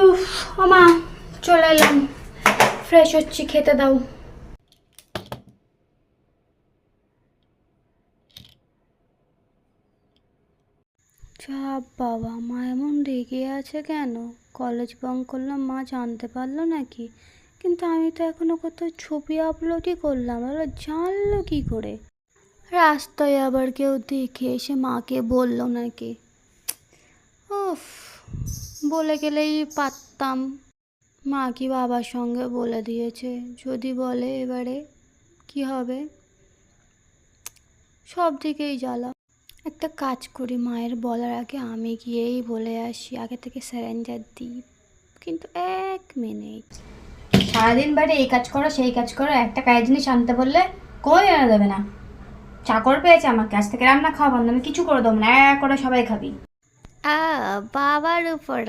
উফ, মা চলে এলাম, ফ্রেশ হচ্ছি, খেতে দাও। যা বাবা, মা এমন রেগে আছে কেন? কলেজ বাঙ্ক করলাম, মা জানতে পারলো নাকি? কিন্তু আমি তো এখনো কোথাও ছবি আপলোডই করলাম, ওরা জানলো কি করে? রাস্তায় আবার কেউ দেখে এসে মাকে বললো নাকি? উফ, বলে গেলেই পারতাম। মা কি বাবার সঙ্গে বলে দিয়েছে? যদি বলে এবারে কি হবে? সব দিকেই জ্বালা। একটা কাজ করি, মায়ের বলার আগে আমি গিয়েই বলে আসি, আগে থেকে স্যারেঞ্জার দিই। কিন্তু 1 মিনিট। সারাদিন বাড়ি এই কাজ করো সেই কাজ করো, একটা কাজের জিনিস আনতে বললে কই এনে দেবে না। চাকর পেয়েছে আমার কাছ থেকে, রান্না খাওয়া বন্ধ, আমি কিছু করে দেবো না, এক করে সবাই খাবি। বাবার উপর